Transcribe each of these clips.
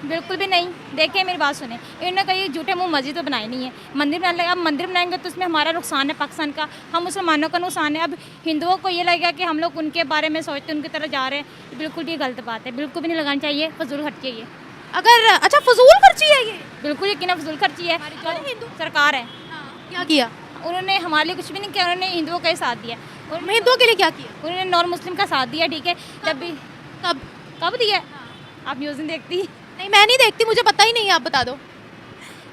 बिल्कुल भी नहीं। देखिए मेरी बात सुने, इन्होंने कहीं झूठे मुंह मस्जिद तो बनाई नहीं है। मंदिर बनाने लगा, अब मंदिर बनाएंगे तो उसमें हमारा नुकसान है पाकिस्तान का, हम मुसलमानों का नुकसान है। अब हिंदुओं को ये लगेगा कि हम लोग उनके बारे में सोचते उनकी तरह जा रहे हैं, बिल्कुल भी गलत बात है, बिल्कुल भी नहीं लगानी चाहिए, फजूल खर्ची है ये। अगर अच्छा फजूल खर्ची है ये? बिल्कुल यकीन फजूल खर्ची है। जो हिंदू सरकार है, क्या किया? उन्होंने हमारे लिए कुछ भी नहीं किया, उन्होंने हिंदुओं का ही साथ दिया। हिंदुओं के लिए क्या किया? उन्होंने नॉन मुस्लिम का साथ दिया, ठीक है। जब भी कब? कब दिया? आप न्यूज़ नहीं देखती? नहीं मैं नहीं देखती, मुझे पता ही नहीं है, आप बता दो।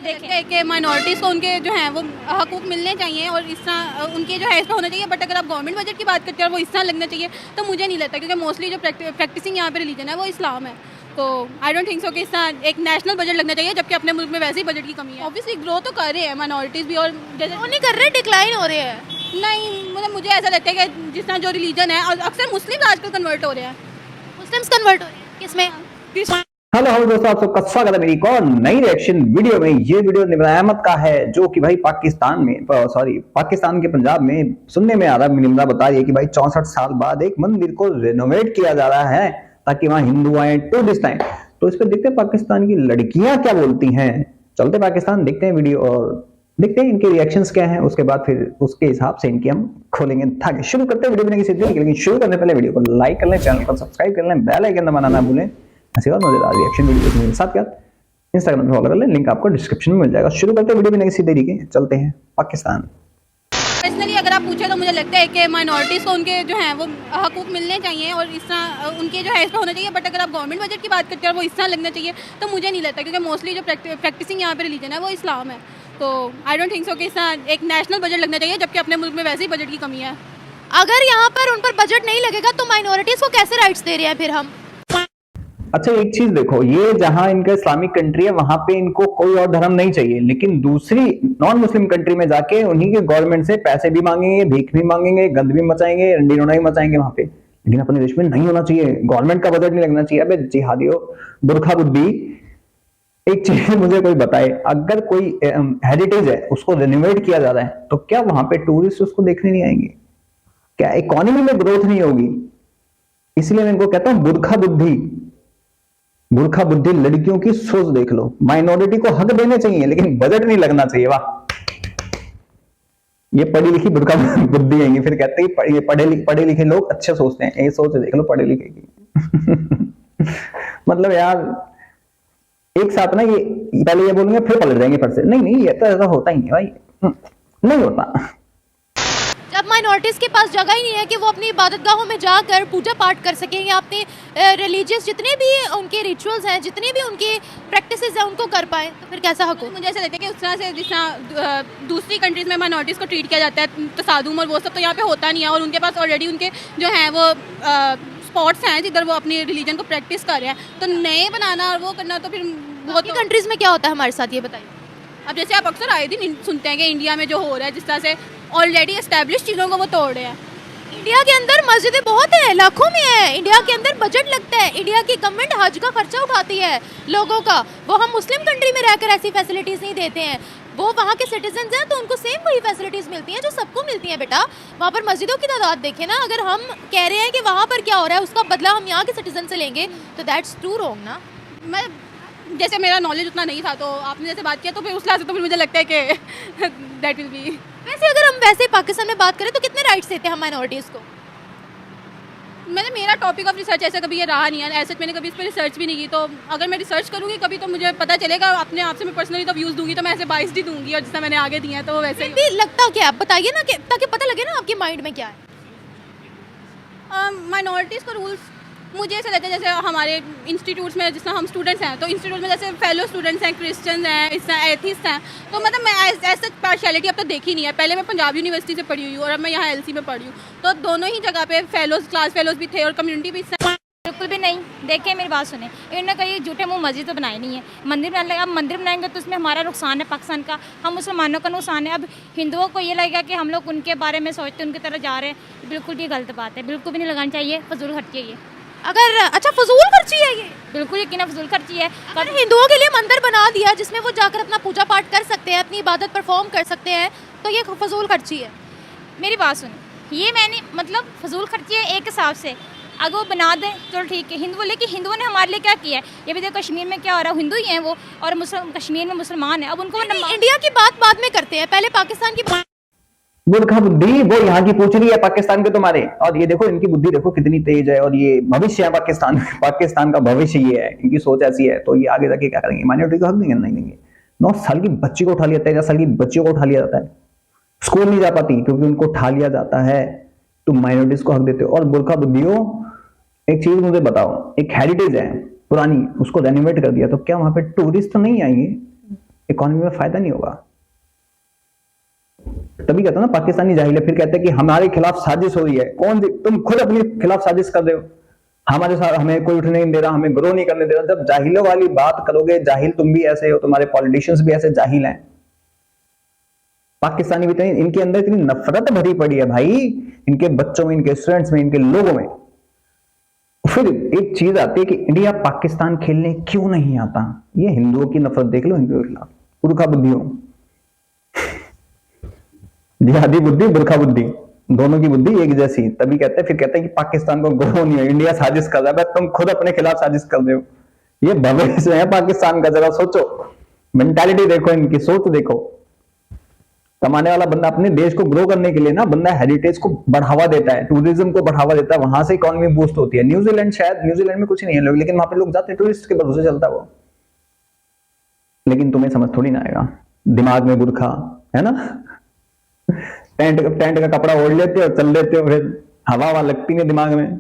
देखिए कि माइनॉरिटीज़ को उनके जो हैं वो हकूक़ मिलने चाहिए और इस तरह उनके जो है इस पर होना चाहिए। बट अगर आप गवर्नमेंट बजट की बात करते हैं और वो इस तरह लगना चाहिए तो मुझे नहीं लगता, क्योंकि मोस्टली जो प्रैक्टिसिंग यहाँ पे रिलीजन है वो इस्लाम है। तो आई डोंट थिंक सो कि इस तरह एक नेशनल बजट लगना चाहिए, जबकि अपने मुल्क में वैसे ही बजट की कमी है। ऑब्वियसली ग्रो तो कर रहे हैं माइनॉरिटीज़ भी, और जैसे वो नहीं कर रहे, डिक्लाइन हो रहे हैं। नहीं मतलब मुझे ऐसा लगता है कि जिस तरह जो रिलीजन है, और अक्सर मुस्लिम आजकल कन्वर्ट हो रहे हैं। मुस्लिम्स कन्वर्ट हो रहे हैं किसमें? हेलो हेलो दोस्तों, आप सबका स्वागत है मेरी एक और नई रिएक्शन वीडियो में। ये वीडियो निम्र अहमद का है, जो कि भाई पाकिस्तान के पंजाब में सुनने में आ रहा है। निम्रा बता रही है कि भाई 64 साल बाद एक मंदिर को रेनोवेट किया जा रहा है ताकि वहां हिंदू आए, टूरिस्ट आए। तो इस पर देखते हैं पाकिस्तान की लड़कियां क्या बोलती हैं। चलते पाकिस्तान, देखते हैं वीडियो और देखते हैं इनके रिएक्शंस क्या हैं। उसके बाद फिर उसके हिसाब से इनकी हम खोलेंगे धागे। शुरू करते हैं वीडियो में किसी तरीके, लेकिन शुरू करने पहले वीडियो को लाइक कर लें, चैनल को सब्सक्राइब कर लें, बेल आइकन दबाना ना भूलें। ऐसे और मजेदार रिएक्शन वीडियो मेरे साथ क्या इंस्टाग्राम पे फॉलो कर लें, लिंक आपको डिस्क्रिप्शन में मिल जाएगा। शुरू करते हैं वीडियो में किसी तरीके, चलते हैं पाकिस्तान। पर्सनली अगर आप पूछे तो मुझे लगता है कि माइनॉरिटीज़ को उनके जो हैं वो हकूक़ मिलने चाहिए और इस तरह उनके जो है इस पर होना चाहिए। बट अगर आप गवर्नमेंट बजट की बात करते हैं और वो इस तरह लगना चाहिए तो मुझे नहीं लगता, क्योंकि मोस्टली जो प्रैक्टिसिंग यहाँ पे रिलीजन है वो इस्लाम है। तो आई डोंट थिंक सो कि इस तरह एक नेशनल बजट लगना चाहिए, जबकि अपने मुल्क में वैसे ही बजट की कमी है। अगर यहाँ पर उन पर बजट नहीं लगेगा तो माइनॉरिटीज को कैसे राइट्स दे रहे हैं फिर हम? अच्छा एक चीज देखो, ये जहां इनका इस्लामिक कंट्री है वहां पे इनको कोई और धर्म नहीं चाहिए, लेकिन दूसरी नॉन मुस्लिम कंट्री में जाके उन्हीं के गवर्नमेंट से पैसे भी मांगेंगे, भीख भी मांगेंगे, गंद भी मचाएंगे, रंडी रोनाई मचाएंगे वहां पे। लेकिन अपने देश में नहीं होना चाहिए, गवर्नमेंट का बजट नहीं लगना चाहिए। अबे जिहादियों, बुरखा बुद्धि। एक चीज मुझे कोई बताए, अगर कोई हेरिटेज है उसको रिनोवेट किया जा रहा है तो क्या वहां पे टूरिस्ट उसको देखने नहीं आएंगे? क्या इकोनॉमी में ग्रोथ नहीं होगी? इसलिए मैं इनको कहता हूं बुरखा बुद्धि। बुरखा बुद्धि लड़कियों की सोच देख लो। माइनॉरिटी को हक देने चाहिए लेकिन बजट नहीं लगना चाहिए। वाह, ये पढ़ी लिखी बुरखा बुद्धि है। फिर कहते हैं ये पढ़े लिखे लोग अच्छे सोचते हैं। ये सोच देख लो पढ़े लिखे की। मतलब यार एक साथ ना, ये पहले ये बोलेंगे फिर पलट जाएंगे फिर से। नहीं ये तो ऐसा होता ही नहीं भाई, नहीं होता। जब माइनॉरिटीज के पास जगह ही नहीं है कि वो अपनी इबादतगाहों में जाकर पूजा पाठ कर सकें या अपने रिलीजियस जितने भी उनके रिचुअल्स हैं, जितने भी उनके प्रैक्टिसेस हैं उनको कर पाए, तो फिर कैसा हक हो? मुझे ऐसा लगता है कि उस तरह से जिस तरह दूसरी कंट्रीज़ में माइनॉरिटीज़ को ट्रीट किया जाता है, तसादुम और वो सब तो यहाँ पे होता नहीं है। और उनके पास ऑलरेडी उनके जो हैं वो स्पॉट्स हैं जिधर वो अपनी रिलीजन को प्रैक्टिस कर रहे हैं। तो नए बनाना और वो करना तो फिर बहुत ही कंट्रीज़ में क्या होता है हमारे साथ, ये बताइए। अब जैसे आप अक्सर आए दिन सुनते हैं कि इंडिया में जो हो रहा है, जिस तरह से ऑलरेडी एस्टेब्लिश चीज़ों को वो तोड़ रहे हैं। इंडिया के अंदर मस्जिदें बहुत है, लाखों में है। इंडिया के अंदर बजट लगता है, इंडिया की गवर्नमेंट हज का खर्चा उठाती है लोगों का। वो हम मुस्लिम कंट्री में रहकर ऐसी फैसिलिटीज़ नहीं देते हैं। वो वहाँ के सिटीजन हैं तो उनको सेम वही फैसिलिटीज़ मिलती हैं जो सबको मिलती हैं। बेटा वहाँ पर मस्जिदों की तादाद देखें ना। अगर हम कह रहे हैं कि वहाँ पर क्या हो रहा है उसका बदला हम यहाँ के सिटीजन से लेंगे तो दैट्स टू रॉन्ग ना। मैं जैसे मेरा नॉलेज उतना नहीं था तो आपने जैसे बात किया तो फिर उस लिहाज से तो फिर मुझे लगता है कि दैट विल बी। वैसे अगर हम वैसे पाकिस्तान में बात करें तो कितने राइट्स देते हैं हम माइनॉरिटीज़ को? मेरा टॉपिक ऑफ रिसर्च ऐसा कभी ये रहा नहीं है। ऐसे मैंने कभी इस पर रिसर्च भी नहीं की। तो अगर मैं रिसर्च करूँगी कभी तो मुझे पता चलेगा। अपने आप से मैं पर्सनली तो व्यूज़ दूंगी तो मैं ऐसे बाइस ही दूंगी, और जितना मैंने आगे दिए हैं तो वो वैसे ही भी लगता क्या, आप बताइए ना, कि ताकि पता लगे ना आपके माइंड में क्या है। माइनॉरिटीज़ को रूल्स मुझे ऐसा लगता है जैसे हमारे इंस्टीट्यूट्स में, जिस तरह हम स्टूडेंट्स हैं तो इंस्टीट्यूट में जैसे फेलो स्टूडेंट्स हैं, क्रिश्चियंस हैं, इस तरह एथिस्ट हैं। तो मतलब मैं ऐसा पार्शियलिटी अब तक देखी नहीं है। पहले मैं पंजाब यूनिवर्सिटी से पढ़ी हुई हूँ और अब मैं यहाँ LC में पढ़ी हूँ। तो दोनों ही जगह पे क्लास फेलोज भी थे और कम्युनिटी भी। बिल्कुल भी नहीं। देखिए मेरी बात सुने, इन्होंने कहीं झूठे मुंह मस्जिद तो बनाई नहीं है। मंदिर बनाने लगा, अब मंदिर बनाएंगे तो उसमें हमारा नुकसान है पाकिस्तान का, हम मुसलमानों का नुकसान है। अब हिंदुओं को ये लगेगा कि हम लोग उनके बारे में सोचते उनकी तरह जा रहे हैं, बिल्कुल भी गलत बात है, बिल्कुल भी नहीं लगानी चाहिए, फजूल खर्ची है ये। अगर अच्छा फजूल खर्ची है ये? बिल्कुल यकीन फजूल खर्ची है। अगर हिंदुओं के लिए मंदिर बना दिया जिसमें वो जाकर अपना पूजा पाठ कर सकते हैं, अपनी इबादत परफॉर्म कर सकते हैं, तो ये फजूल खर्ची है? मेरी बात सुनो, ये मैंने मतलब फजूल खर्ची है एक हिसाब से, अगर वो बना दें चलो ठीक है, हिंदू, लेकिन हिंदुओं ने हमारे लिए क्या किया है? ये भी देखो कश्मीर में क्या हो रहा है, हिंदू ही हैं वो, और मुस्लिम कश्मीर में मुसलमान है, अब उनको इंडिया की बात बाद में करते हैं, पहले पाकिस्तान की बात। मूर्खा बुद्धि वो यहाँ की पूछ रही है पाकिस्तान के तुम्हारे, और ये देखो इनकी बुद्धि देखो कितनी तेज है, और ये भविष्य है पाकिस्तान का भविष्य ये है, इनकी सोच ऐसी है। तो ये आगे जाके क्या करेंगे? माइनॉरिटी को हक देंगे? नहीं देंगे। 9 साल की बच्ची को उठा लिया, 13 साल की बच्ची को उठा लिया जाता है, स्कूल नहीं जा पाती क्योंकि उनको उठा लिया जाता है। तुम माइनॉरिटीज को हक देते हो। और मूर्खा बुद्धियों, एक चीज मुझे बताओ, एक हेरिटेज है पुरानी, उसको रेनोवेट कर दिया तो क्या वहां पे टूरिस्ट तो नहीं आएंगे? इकोनॉमी में फायदा नहीं होगा? तभी कहता हूं ना पाकिस्तानी जाहिल है। फिर कहते हैं कि हमारे खिलाफ साजिश हो रही है। कौन सी? तुम खुद अपने खिलाफ साजिश कर रहे हो। हमारे साथ हमें कोई उठने नहीं दे रहा, हमें ग्रो नहीं करने दे रहा। जब जाहिलों वाली बात करोगे, जाहिल तुम भी ऐसे हो, तुम्हारे पॉलिटिशियंस भी ऐसे जाहिल हैं। पाकिस्तानी भी इतनी, इनके अंदर इतनी नफरत भरी पड़ी है भाई, इनके बच्चों में, इनके स्टूडेंट्स में, इनके लोगों में। फिर एक चीज आती है कि इंडिया पाकिस्तान खेलने क्यों नहीं आता? ये हिंदुओं की नफरत देख लो, हिंदुओं के खिलाफ। बुर्खा बुद्धियों, जिहादी बुद्धि, बुर्खा बुद्धि, दोनों की बुद्धि एक जैसी। तभी कहते हैं, फिर कहते हैं कि पाकिस्तान को ग्रो नहीं है, इंडिया साजिश कर रहा है। तुम खुद अपने खिलाफ साजिश कर रहे हो। ये भविष्य है पाकिस्तान का, जरा सोचो, मेंटालिटी देखो, इनकी सोच देखो। कमाने वाला बंदा अपने देश को ग्रो करने के लिए ना, बंदा हेरिटेज को बढ़ावा देता है, टूरिज्म को बढ़ावा देता है, वहां से इकोनॉमी बूस्ट होती है। न्यूजीलैंड, शायद न्यूजीलैंड में कुछ नहीं है लोग, लेकिन वहां पे लोग जाते हैं, टूरिस्ट के भरोसे चलता है वो। लेकिन तुम्हें समझ थोड़ी ना आएगा, दिमाग में बुर्खा है ना, पैंट का कपड़ा ओढ़ लेते हो, चल लेते हो, फिर हवा लगती है दिमाग में।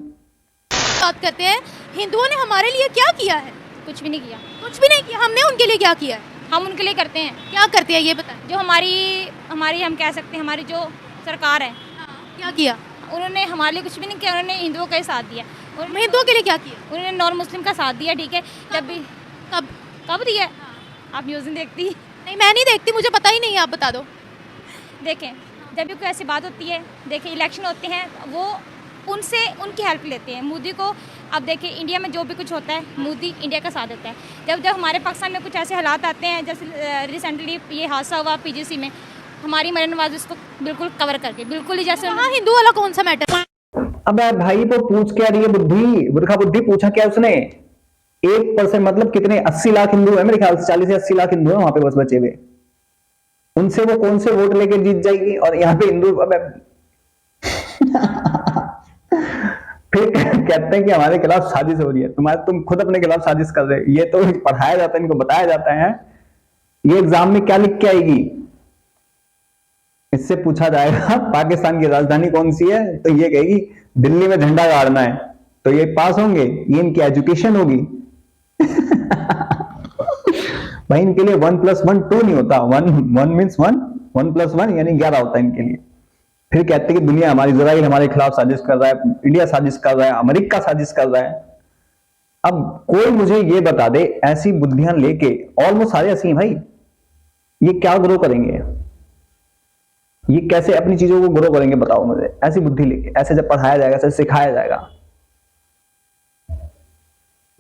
बात करते हैं, हिंदुओं ने हमारे लिए क्या किया है? कुछ भी नहीं किया। कुछ भी नहीं किया। हमने उनके लिए क्या किया है? हम उनके लिए करते हैं। क्या करते हैं ये बताएं। जो हमारी हम कह सकते हैं, हमारी जो सरकार है, क्या किया? उन्होंने हमारे लिए कुछ भी नहीं किया। उन्होंने हिंदुओं का ही साथ दिया। हिंदुओं के लिए क्या किया? उन्होंने नॉन मुस्लिम का साथ दिया, ठीक है। जब भी कब दिया? आप न्यूज़ नहीं देखती? नहीं, मैं नहीं देखती, मुझे पता ही नहीं है, आप बता दो। देखें, जब भी कोई ऐसी बात होती है, देखिए इलेक्शन होते हैं, वो उनसे उनकी हेल्प लेते हैं। मोदी को, अब देखिए इंडिया में जो भी कुछ होता है, मोदी इंडिया का साथ देता है। जब हमारे पाकिस्तान में कुछ ऐसे हालात आते हैं, जैसे रिसेंटली ये हादसा हुआ पीजीसी में, हमारी मरीन नवाज उसको बिल्कुल कवर करके, बिल्कुल ही जैसे। हाँ, हिंदू वाला कौन सा मैटर? अब भाई वो पूछ क्या रही है बुद्धि, बुर्खा बुद्धि, पूछा क्या उसने? 1% मतलब कितने 80 लाख हिंदू है मेरे ख्याल से, 40 से 80 लाख हिंदू है वहां पे बस बचे हुए। उनसे वो कौन से वोट लेके जीत जाएगी? और यहाँ पे हिंदू फिर कहते हैं कि हमारे खिलाफ साजिश हो रही है। तुम खुद अपने खिलाफ साजिश कर रहे हो। ये तो पढ़ाया जाता है, इनको बताया जाता है। ये एग्जाम में क्या लिख के आएगी? इससे पूछा जाएगा पाकिस्तान की राजधानी कौन सी है, तो ये कहेगी दिल्ली में झंडा गाड़ना है, तो ये पास होंगे। ये इनकी एजुकेशन होगी। भाई इनके लिए 1 + 1 2 नहीं होता, 1 मीन्स 1, 1 + 1 यानी 11 होता है इनके लिए। फिर कहते हैं कि दुनिया हमारी, इजराइल हमारे खिलाफ साजिश कर रहा है, इंडिया साजिश कर रहा है, अमेरिका साजिश कर रहा है। अब कोई मुझे ये बता दे, ऐसी बुद्धियां लेके, ऑलमोस्ट सारे ऐसी हैं भाई, ये क्या ग्रो करेंगे? ये कैसे अपनी चीजों को ग्रो करेंगे? बताओ मुझे। ऐसी बुद्धि लेके, ऐसे जब पढ़ाया जाएगा, ऐसे सिखाया जाएगा।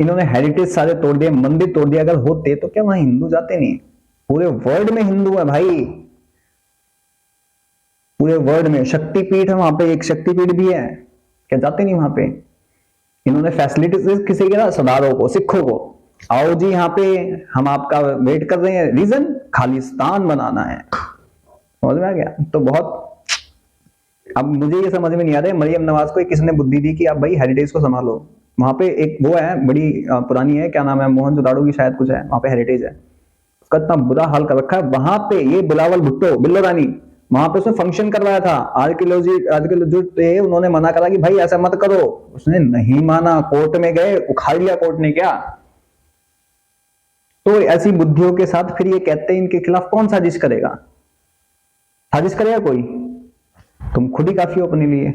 इन्होंने हेरिटेज सारे तोड़ दिए, मंदिर तोड़ दिया। अगर होते तो क्या वहां हिंदू जाते नहीं? पूरे वर्ल्ड में हिंदू है भाई, पूरे वर्ल्ड में। शक्तिपीठ है वहां पे, एक शक्तिपीठ भी है, क्या जाते नहीं वहां पे? इन्होंने फैसिलिटीज किसे किया? सरदारों को, सिखों को। आओ जी यहाँ पे, हम आपका वेट कर रहे हैं। रीजन खालिस्तान बनाना है। समझ में आ गया? तो बहुत, अब मुझे ये समझ में नहीं आ रहा है मरियम नवाज को किसने बुद्धि दी कि आप भाई हेरिटेज को संभालो। वहां पे एक वो है बड़ी पुरानी है, क्या नाम है, मोहनजोदाड़ो की शायद कुछ है, वहां पे हेरिटेज है। उसका इतना बुरा हाल कर रखा है वहां पे। ये बिलावल भुट्टो, बिल्लो रानी, वहां पे उसने फंक्शन करवाया था। आर्कियोलॉजिस्ट थे, उन्होंने मना करा कि भाई ऐसा मत करो। उसने नहीं माना, कोर्ट में गए, उखाड़ लिया कोर्ट ने। क्या तो ऐसी बुद्धियों के साथ फिर ये कहते हैं इनके खिलाफ कौन साजिश करेगा? साजिश करेगा कोई? तुम खुद ही काफी हो अपने लिए।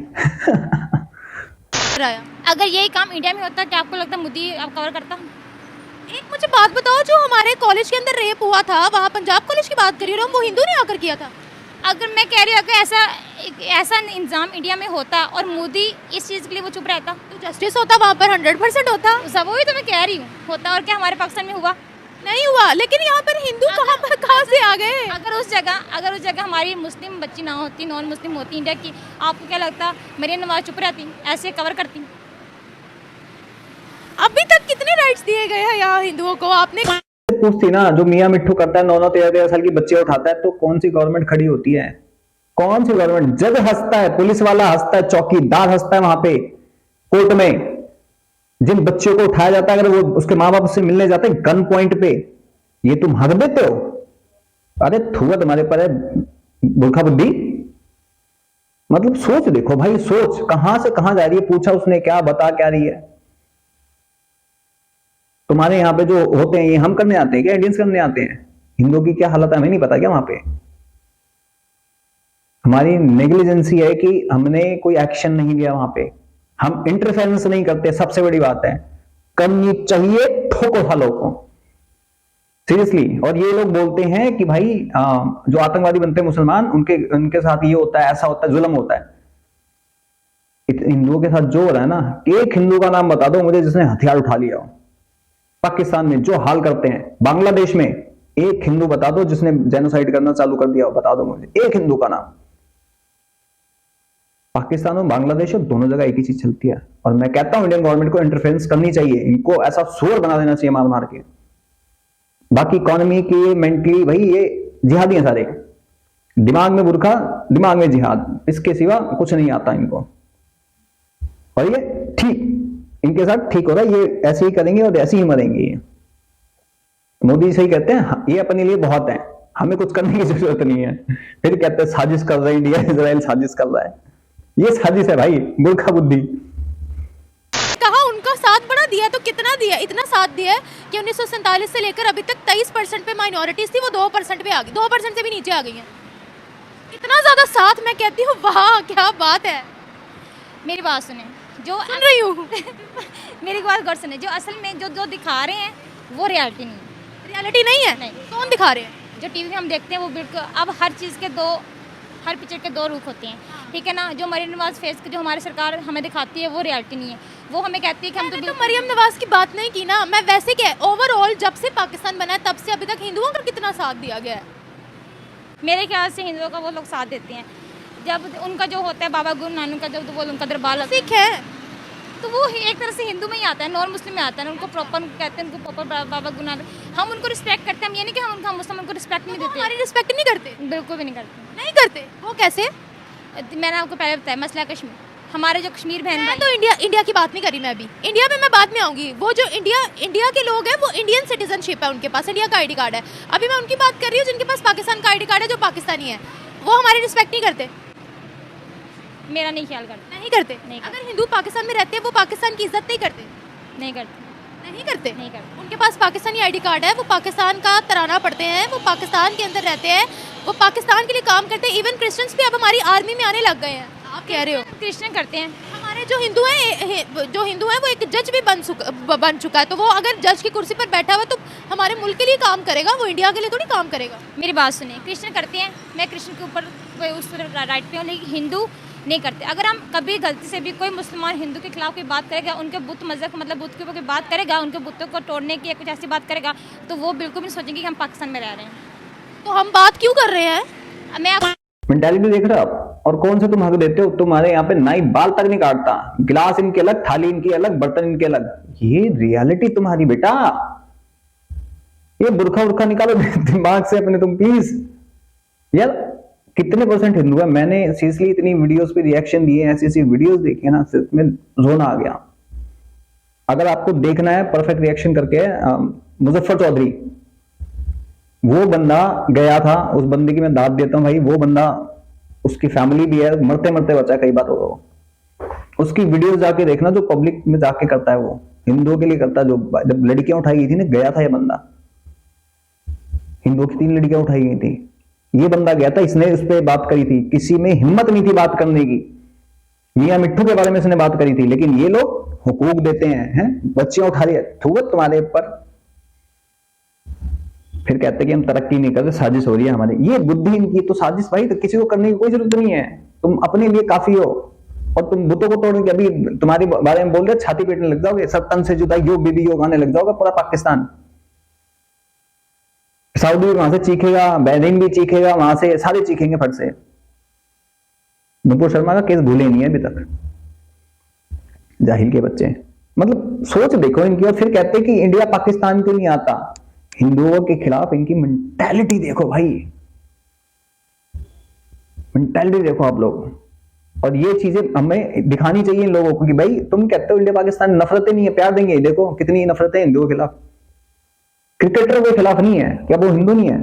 अगर यही काम इंडिया में होता, क्या आपको लगता मोदी अब कवर करता? एक मुझे बात बताओ, जो हमारे कॉलेज के अंदर रेप हुआ था, वहाँ पंजाब कॉलेज की बात करी, वो हिंदू ने आकर किया था। अगर मैं कह रही हूँ अगर ऐसा इंतजाम इंडिया में होता और मोदी इस चीज़ के लिए वो चुप रहता, तो जस्टिस होता वहाँ पर, 100% होता। सब वही तो मैं कह रही हूँ होता। और क्या हमारे पाकिस्तान में हुआ? नहीं हुआ। लेकिन यहाँ पर हिंदू कहाँ से आ गए? अगर उस जगह हमारी मुस्लिम बच्ची ना होती, नॉन मुस्लिम होती इंडिया की, आपको क्या लगता मरीम नवाज चुप रहती, ऐसे कवर करती? अभी तक कितने राइट्स दिए गए हैं यहाँ हिंदुओं को? आपने पूछती ना, जो मियाँ मिट्ठू करता है 9-9 13-13 साल की बच्चे उठाता है, तो कौन सी गवर्नमेंट खड़ी होती है? कौन सी गवर्नमेंट? जज हंसता है, पुलिस वाला हंसता है, चौकीदार हंसता है वहां पे कोर्ट में। जिन बच्चों को उठाया जाता है, अगर वो उसके माँ बाप से मिलने जाते हैं गन पॉइंट पे, ये तुम हक देते हो? अरे थूआ तुम्हारे पर है बुरखा बुद्धि। मतलब सोच देखो भाई, सोच कहां से कहां जा रही है। पूछा उसने क्या, बता क्या रही है? तुम्हारे यहाँ पे जो होते हैं ये हम करने आते हैं क्या? इंडियंस करने आते हैं? हिंदुओं की क्या हालत है हमें नहीं पता क्या? वहां पे हमारी नेग्लिजेंसी है कि हमने कोई एक्शन नहीं लिया वहां पे, हम इंटरफेरेंस नहीं करते। सबसे बड़ी बात है, करनी चाहिए, ठोको सालों को सीरियसली। और ये लोग बोलते हैं कि भाई जो आतंकवादी बनते हैं मुसलमान, उनके साथ ये होता है, ऐसा होता है, जुल्म होता है। हिंदुओं के साथ जो हो रहा है ना, एक हिंदू का नाम बता दो मुझे जिसने हथियार उठा लिया हो। पाकिस्तान में जो हाल करते हैं, बांग्लादेश में एक हिंदू बता दो जिसने जेनोसाइड करना चालू कर दिया हो, बता दो मुझे एक हिंदू का नाम। पाकिस्तान और बांग्लादेश और दोनों जगह एक ही चीज चलती है। और मैं कहता हूं इंडियन गवर्नमेंट को इंटरफेरेंस करनी चाहिए, इनको ऐसा सुअर बना देना चाहिए मार मार के। बाकी इकोनॉमी की, मेंटली, भाई ये जिहादी हैं सारे, दिमाग में बुरखा, दिमाग में जिहाद, इसके सिवा कुछ नहीं आता इनको। और ये ठीक इनके साथ ठीक हो रहा है, ये ऐसे ही करेंगे और ऐसे ही मरेंगे। ये मोदी सही कहते हैं, ये अपने लिए बहुत है, हमें कुछ करने की जरूरत नहीं है। फिर कहते हैं साजिश कर रहा है इंडिया, इजराइल साजिश कर रहा है। ये साजिश है भाई, मूर्खा बुद्धि। कहा उनका साथ बड़ा दिया, तो कितना दिया? इतना साथ दिया कि 1947 से लेकर अभी तक 23% पे माइनॉरिटीज थी, वो 2% पे आ गई, 2% से भी नीचे आ गई हैं। इतना ज्यादा साथ, मैं कहती हूँ वाह क्या बात है। मेरी बात सुने, जो सुन रही हूँ। मेरी बात गौर सुने, जो असल में जो दिखा रहे हैं वो रियलिटी नहीं है। रियलिटी नहीं है? नहीं। कौन दिखा रहे हैं? जो टीवी में हम देखते हैं वो बिल्कुल, अब हर चीज़ के हर पिक्चर के दो रुख होते हैं, ठीक है ना। जो मरीम नवाज फेस जो हमारी सरकार हमें दिखाती है वो रियलिटी नहीं है। वो हमें कहती है कि हम मैंने तो मरियम नवाज की बात नहीं की ना, मैं वैसे क्या ओवरऑल जब से पाकिस्तान बना है तब से अभी तक हिंदुओं का कितना साथ दिया गया है? मेरे ख्याल से हिंदुओं का वो लोग साथ देते हैं। जब उनका जो होता है बाबा गुरु नानक का, जब वो उनका दरबार सिख है तो वो एक तरह से हिंदू में ही आता है, नॉन मुस्लिम में आता है। उनको प्रॉपर कहते हैं, उनको प्रॉपर बाबा गुरु नानक, हम उनको रिस्पेक्ट करते हैं। हम ये नहीं कि हम मुस्लिम उनको रिस्पेक्ट नहीं देते। हमारी रिस्पेक्ट नहीं करते? बिल्कुल भी नहीं करते। नहीं करते? वो कैसे? मैंने आपको पहले बताया मसला कश्मीर, हमारे जो कश्मीर बहन मैं भाई, तो इंडिया की बात नहीं करी मैं अभी, इंडिया में मैं बाद में आऊंगी। वो जो इंडिया के लोग हैं वो इंडियन सिटीजनशिप है उनके पास, इंडिया का आईडी कार्ड है। अभी मैं उनकी बात कर रही हूँ जिनके पास पाकिस्तान का आईडी कार्ड है, जो पाकिस्तानी है। वो हमारी रिस्पेक्ट नहीं करते? मेरा नहीं ख्याल करते। नहीं करते? नहीं करते। अगर हिंदू पाकिस्तान में रहते हैं वो पाकिस्तान की इज्जत नहीं करते? नहीं करते। नहीं करते? नहीं करते। उनके पास पाकिस्तानी आईडी कार्ड है, वो पाकिस्तान का तराना पढ़ते हैं, वो पाकिस्तान के अंदर रहते हैं, वो पाकिस्तान के लिए काम करते हैं। इवन क्रिश्चियंस भी अब हमारी आर्मी में आने लग गए हैं। आप कह रहे हो क्रिश्चियन करते हैं। हमारे जो हिंदू हैं वो एक जज भी बन चुका है, तो वो अगर जज की कुर्सी पर बैठा हुआ है तो हमारे मुल्क के लिए काम करेगा, वो इंडिया के लिए थोड़ी काम करेगा। मेरी बात सुनिए, क्रिश्चियन करते हैं, मैं क्रिश्चियन के ऊपर उस राइट पे हूँ, लेकिन हिंदू नहीं करते। अगर हम कभी गलती से भी कोई मुसलमान हिंदू के खिलाफ कोई बात करेगा, उनके बुत मज़हब मतलब बुत के ऊपर कोई बात करेगा, उनके बुतों को तोड़ने की या कुछ ऐसी बात करेगा, तो वो बिल्कुल भी नहीं सोचेंगे कि हम पाकिस्तान में रह रहे हैं। तो हम बात क्यों कर रहे हैं? मैं आप मेंटालिटी देख रहे हो आप? और कौन से तुम हक देते हो? तुम्हारे यहाँ पे नाई बाल तक नहीं काटता, गिलास इनके अलग, थाली इनकी अलग, बर्तन इनके अलग। ये रियलिटी तुम्हारी बेटा। ये बुरखा उर्खा निकालो दिमाग से अपने तुम प्लीज। यार कितने % हिंदू है? मैंने सीरियसली इतनी वीडियोस पे रिएक्शन दिए, ऐसी ऐसी वीडियोस देखी है ना, सिर्फ में जोन आ गया। अगर आपको देखना है परफेक्ट रिएक्शन करके, मुजफ्फर चौधरी, वो बंदा गया था, उस बंदे की मैं दाद देता हूं भाई। वो बंदा, उसकी फैमिली भी है, मरते मरते बचा कई बार होगा। उसकी वीडियोस जाके देखना, जो पब्लिक में जाके करता है, वो हिंदुओं के लिए करता है। जो जब लड़कियां उठाई गई थी ना, गया था ये बंदा, हिंदुओं की 3 लड़कियां उठाई गई थी, ये बंदा गया था, इसने उस पर बात करी थी। किसी में हिम्मत नहीं थी बात करने की। मियां मिट्ठू के बारे में इसने बात करी थी, लेकिन ये लोग हुकूक देते हैं, बच्चियां उठा रही है, थूक तुम्हारे ऊपर। फिर कहते हैं कि हम तरक्की नहीं करते, साजिश हो रही है हमारी। ये बुद्धि इनकी तो साजिश भाई, तो किसी को करने की कोई जरूरत नहीं है। तुम अपने लिए काफी हो, और तुम बुतों को तोड़ने के, अभी तुम्हारे बारे में बोल रहे, छाती पीटने लग जाओगे, सब तन से जुदा योग बीबी योग आने लग जाओगे पूरा पाकिस्तान। सऊदी भी वहां से चीखेगा, बहरीन भी चीखेगा, वहां से सारे चीखेंगे फट से। नुपुर शर्मा का केस भूले नहीं है अभी तक, जाहिल के बच्चे। मतलब सोच देखो इनकी, और फिर कहते हैं कि इंडिया पाकिस्तान क्यों नहीं आता। हिंदुओं के खिलाफ इनकी मेंटालिटी देखो भाई, मेंटालिटी देखो आप लोग। और ये चीजें हमें दिखानी चाहिए इन लोगों को कि भाई तुम कहते हो इंडिया पाकिस्तान नफरतें नहीं है, प्यार देंगे, देखो कितनी नफरतें हिंदुओं के खिलाफ। क्रिकेटर के खिलाफ नहीं है, क्या वो हिंदू नहीं है?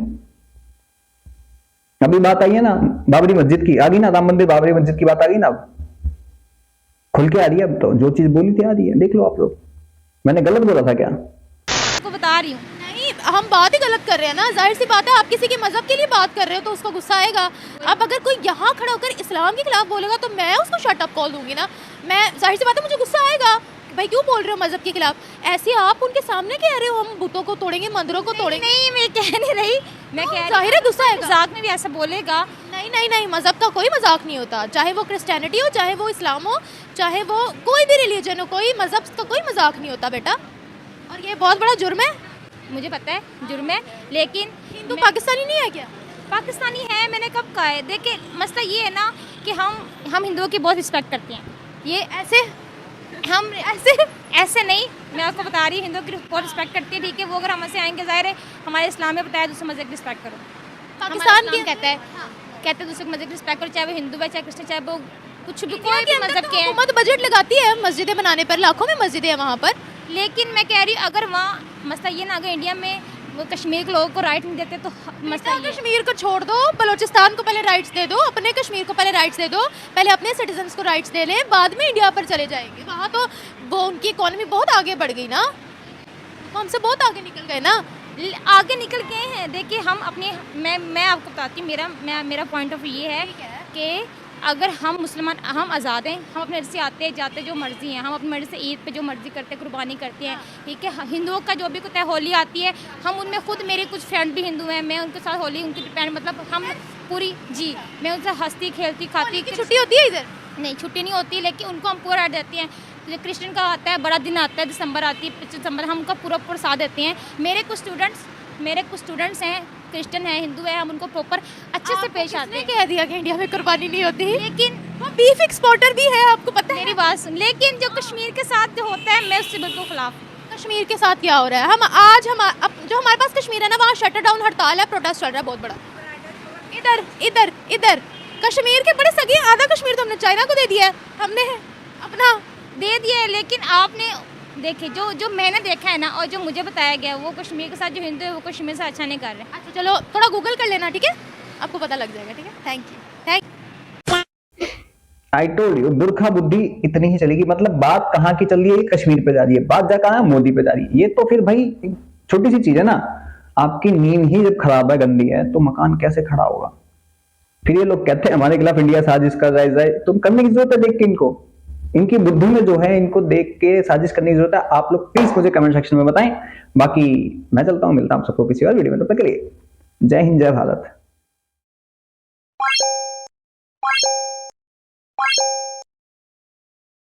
अभी बात आई है ना बाबरी मस्जिद की, आ गई ना, राम मंदिर बाबरी मस्जिद की बात आ गई ना, अब खुल के आ रही है। अब तो जो चीज बोली थी आ रही है, देख लो आप लोग। मैंने गलत बोला था क्या? आपको बता रही हूँ। नहीं, हम बात ही गलत कर रहे हैं ना, जाहिर सी बात है। आप किसी के मजहब के लिए बात कर रहे हो तो उसको गुस्सा आएगा। अब अगर कोई यहाँ खड़ा होकर इस्लाम के खिलाफ बोलेगा तो मैं उसको शट अप कॉल दूंगी ना। मैं, जाहिर सी बात है, मुझे गुस्सा आएगा भाई क्यों बोल रहे हो मजहब के खिलाफ। ऐसे आप उनके सामने कह रहे हो हम बुतों को तोड़ेंगे, मंदिरों को तोड़ेंगे। नहीं मैं कह नहीं रही, मैं कह रही जाहिर है गुस्सा आएगा। मजाक में भी ऐसा बोलेगा। नहीं नहीं नहीं, मजहब का कोई मजाक नहीं होता, चाहे वो क्रिश्चियनिटी हो, चाहे वो इस्लाम हो, चाहे वो कोई भी रिलीजन हो, कोई मजहब का कोई मजाक नहीं होता बेटा। और ये बहुत बड़ा जुर्म है। मुझे पता है जुर्म है, लेकिन हिंदू पाकिस्तानी नहीं है क्या? पाकिस्तानी है, मैंने कब कहा है? देखिए मसला ये है ना कि हम हिंदुओं की बहुत रिस्पेक्ट करते हैं। ये ऐसे हम ऐसे नहीं, मैं आपको बता रही हूँ, हिंदुओं की बहुत रिस्पेक्ट करती है, ठीक है। वो अगर हमसे आएंगे, जाहिर है हमारे इस्लाम में बताया दूसरे मज़हब की रिस्पेक्ट करो। पाकिस्तान की की कहता है, कहते हैं दूसरे मज़हब की रिस्पेक्ट करो, चाहे वो हिंदू है, चाहे क्रिश्चियन, चाहे वो कुछ भी कोई भी मज़हब के हैं। हुकूमत बजट लगाती है मस्जिदें बनाने पर, लाखों में मस्जिदें हैं वहाँ पर। लेकिन मैं कह रही हूँ अगर वहाँ मसला ये ना, अगर इंडिया में वो कश्मीर के लोगों को राइट नहीं देते तो मसला ये है। कश्मीर को छोड़ दो, बलूचिस्तान को पहले राइट्स दे दो, अपने कश्मीर को पहले राइट्स दे दो, पहले अपने सिटीजन्स को राइट्स दे लें, बाद में इंडिया पर चले जाएंगे। वहाँ तो वो उनकी इकोनॉमी बहुत आगे बढ़ गई ना, वो हमसे बहुत आगे निकल गए ना। आगे निकल गए हैं। देखिए हम अपने, मैं आपको बताती हूँ, मेरा पॉइंट ऑफ व्यू ये है कि अगर हम मुसलमान, हम आज़ाद हैं, हम अपने से आते जाते जो मर्ज़ी हैं, हम अपनी मर्ज़ी से ईद पे जो मर्ज़ी करते हैं, कुर्बानी करते हैं, ठीक है। हिंदुओं का जो भी कुछ है, होली आती है, हम उनमें खुद, मेरे कुछ फ्रेंड भी हिंदू हैं, मैं उनके साथ होली, उनकी डिपेंड, मतलब हम पूरी जी, मैं उनसे हंसती खेलती खाती। छुट्टी होती है इधर? नहीं छुट्टी नहीं होती, लेकिन उनको हम पूरा देते हैं। तो क्रिश्चियन का आता है बड़ा दिन आता है, दिसंबर आती है, 25 दिसंबर, हम उनका पूरा साथ देते हैं। मेरे कुछ स्टूडेंट्स हैं, क्रिश्चियन है, हिंदू है, हम उनको प्रॉपर अच्छे से पेश आते हैं। कह दिया कि इंडिया में कुर्बानी नहीं होती, लेकिन वो बीफ एक्सपोर्टर भी है, आपको पता है? मेरी बात सुन, लेकिन जो कश्मीर के साथ जो होता है, मैं उससे बिल्कुल खिलाफ। कश्मीर के साथ क्या हो रहा है? हम आज जो हमारे पास कश्मीर है ना, वहाँ शटर डाउन हड़ताल है, प्रोटेस्ट चल रहा है बहुत बड़ा। इधर इधर इधर कश्मीर के बड़े सगे, आधा कश्मीर तो हमने चाइना को दे दिया है, हमने अपना दे दिया है। लेकिन आपने देखिए जो मैंने देखा है ना, और जो मुझे बताया गया, वो कश्मीर के साथ जो हिंदू है वो कश्मीर से अच्छा नहीं कर रहे। अच्छा चलो थोड़ा गूगल कर लेना, ठीक है, आपको पता लग जाएगा, ठीक है। Thank you. I told you, बुरखा बुद्धि इतनी ही चलेगी। मतलब बात कहाँ की चल रही है? कश्मीर पे जा रही है, बात जा कहाँ है? मोदी पे जा रही है। ये तो फिर भाई छोटी सी चीज है ना। आपकी नींव ही जब खराब है, गंदी है, तो मकान कैसे खड़ा होगा? फिर ये लोग कहते हैं हमारे खिलाफ इंडिया साजिश कर रहा है। तुम करने की जरूरत है, देख के इनको, इनकी बुद्धि में जो है, इनको देख के साजिश करने की जरूरत है। आप लोग प्लीज मुझे कमेंट सेक्शन में बताएं। बाकी मैं चलता हूं, मिलता हूं आप सबको किसी और वीडियो में, तब तक के लिए जय हिंद, जय भारत।